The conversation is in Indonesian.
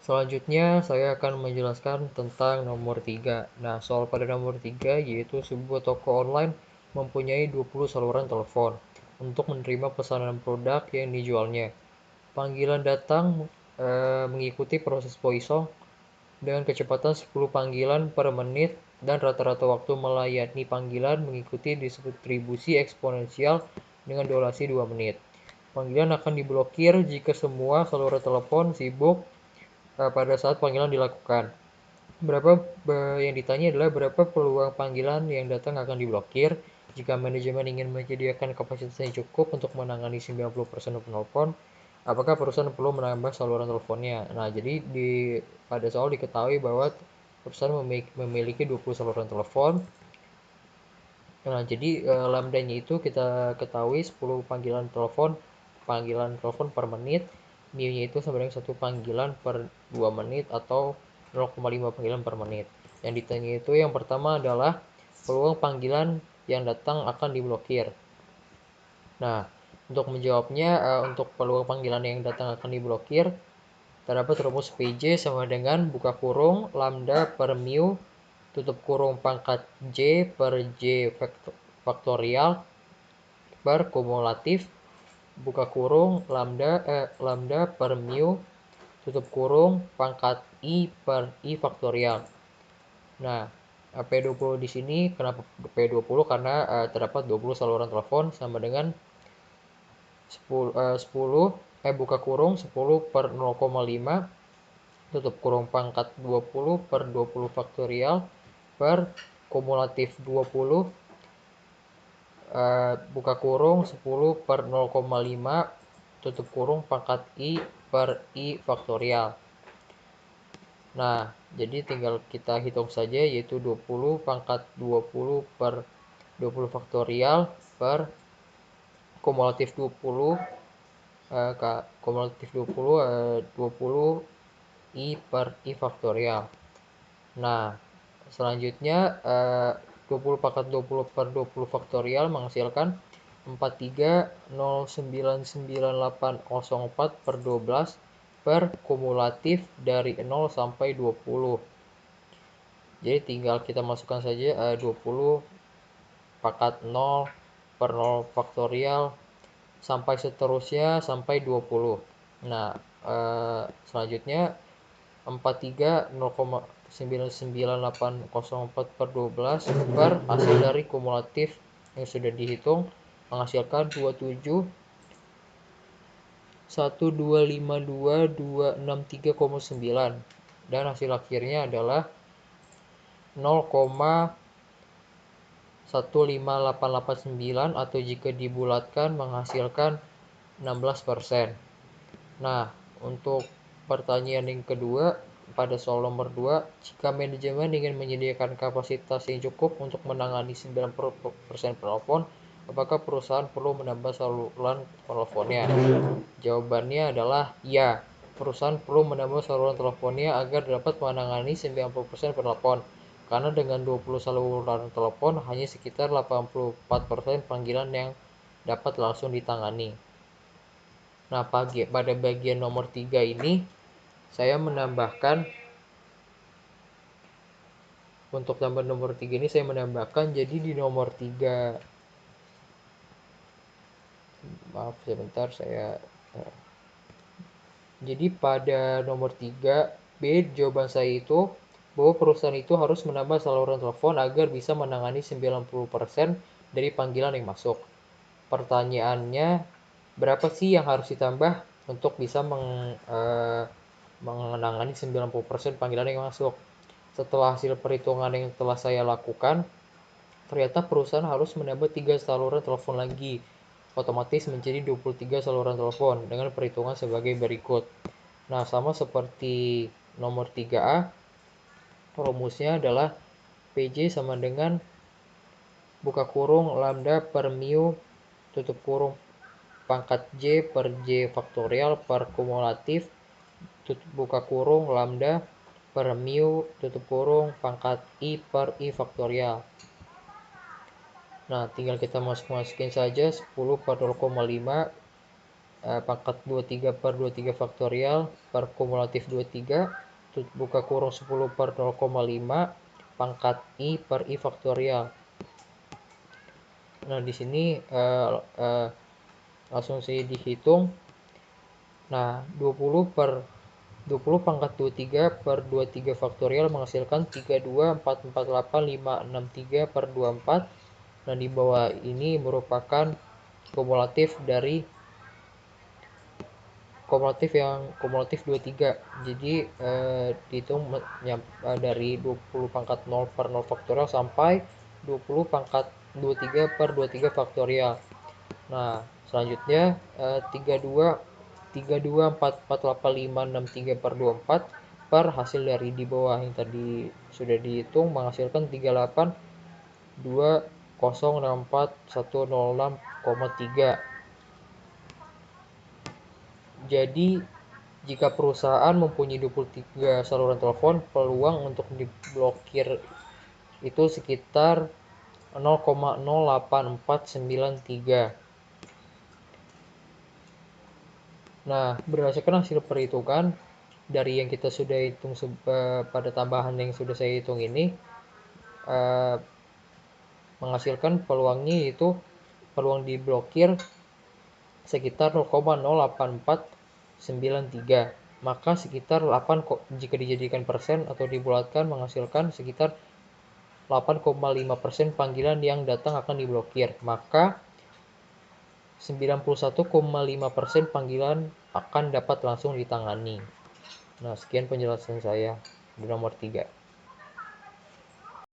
Selanjutnya saya akan menjelaskan tentang nomor 3. Nah, soal pada nomor 3 yaitu sebuah toko online mempunyai 20 saluran telepon untuk menerima pesanan produk yang dijualnya. Panggilan datang mengikuti proses poisson dengan kecepatan 10 panggilan per menit dan rata-rata waktu melayani panggilan mengikuti distribusi eksponensial dengan durasi 2 menit. Panggilan akan diblokir jika semua saluran telepon sibuk pada saat panggilan dilakukan. Yang ditanya adalah berapa peluang panggilan yang datang akan diblokir jika manajemen ingin menyediakan kapasitas yang cukup untuk menangani 90% penelpon. Apakah perusahaan perlu menambah saluran teleponnya? Nah, jadi pada soal diketahui bahwa perusahaan memiliki 20 saluran telepon. Nah, jadi lambdanya itu kita ketahui 10 panggilan telepon per menit. Mu-nya itu sama dengan 1 panggilan per 2 menit atau 0,5 panggilan per menit. Yang ditanya itu yang pertama adalah peluang panggilan yang datang akan diblokir. Nah, untuk menjawabnya, untuk peluang panggilan yang datang akan diblokir, terdapat rumus PJ sama dengan buka kurung lambda per mu tutup kurung pangkat J per J faktorial per kumulatif buka kurung lambda per mu tutup kurung pangkat I per I faktorial. Nah, P20 di sini kenapa P20? Karena terdapat 20 saluran telepon sama dengan 10 buka kurung 10 per 0,5 tutup kurung pangkat 20 per 20 faktorial per kumulatif 20 buka kurung 10 per 0,5 tutup kurung pangkat I per I faktorial. Nah, jadi tinggal kita hitung saja yaitu 20 pangkat 20 per 20 faktorial per kumulatif 20 20 I per I faktorial. Nah, selanjutnya 20 pangkat 20 per 20 faktorial menghasilkan 43,09984 per 12 per kumulatif dari 0 sampai 20. Jadi tinggal kita masukkan saja 20 pangkat 0 per 0 faktorial sampai seterusnya sampai 20. Nah, selanjutnya 43,09984 per 12 per hasil dari kumulatif yang sudah dihitung menghasilkan 27,1252263,9 dan hasil akhirnya adalah 0,15889 atau jika dibulatkan menghasilkan 16%. Nah, untuk pertanyaan yang kedua pada soal nomor 2, jika manajemen ingin menyediakan kapasitas yang cukup untuk menangani 90% penelpon, apakah perusahaan perlu menambah saluran teleponnya? Jawabannya adalah ya. Perusahaan perlu menambah saluran teleponnya agar dapat menangani 90% penelpon. Karena dengan 20 saluran telepon hanya sekitar 84% panggilan yang dapat langsung ditangani. Nah, pada bagian nomor 3 ini saya menambahkan untuk tambah nomor 3 ini saya menambahkan jadi di nomor 3 maaf sebentar saya jadi pada nomor 3 B jawaban saya itu bahwa perusahaan itu harus menambah saluran telepon agar bisa menangani 90% dari panggilan yang masuk. Pertanyaannya, berapa sih yang harus ditambah untuk bisa menangani 90% panggilan yang masuk? Setelah hasil perhitungan yang telah saya lakukan, ternyata perusahaan harus menambah 3 saluran telepon lagi. Otomatis menjadi 23 saluran telepon dengan perhitungan sebagai berikut. Nah, sama seperti nomor 3A, rumusnya adalah PJ sama dengan buka kurung lambda per mu tutup kurung pangkat J per J faktorial per kumulatif buka kurung lambda per mu tutup kurung pangkat I per I faktorial. Nah, tinggal kita masukin saja 10 per 0,5 pangkat 23 per 23 faktorial per kumulatif 23 buka kurung 10 per 0,5 pangkat I per I faktorial. Nah, di sini langsung saya dihitung. Nah, 20 pangkat 23 per 23 faktorial menghasilkan 32448563 per 24. Nah, di bawah ini merupakan kumulatif dari kumulatif 23. Jadi dihitung dari 20 pangkat 0 per 0 faktorial sampai 20 pangkat 23 per 23 faktorial. Nah, selanjutnya 32448563 per 24 per hasil dari di bawah yang tadi sudah dihitung menghasilkan 3820641063. Jadi, jika perusahaan mempunyai 23 saluran telepon, peluang untuk diblokir itu sekitar 0,08493. Nah, berdasarkan hasil perhitungan dari yang kita sudah hitung pada tambahan yang sudah saya hitung ini, menghasilkan peluangnya yaitu peluang diblokir sekitar 0,08493. Maka sekitar 8 jika dijadikan persen atau dibulatkan menghasilkan sekitar 8,5% panggilan yang datang akan diblokir. Maka 91,5% panggilan akan dapat langsung ditangani. Nah, sekian penjelasan saya di nomor 3.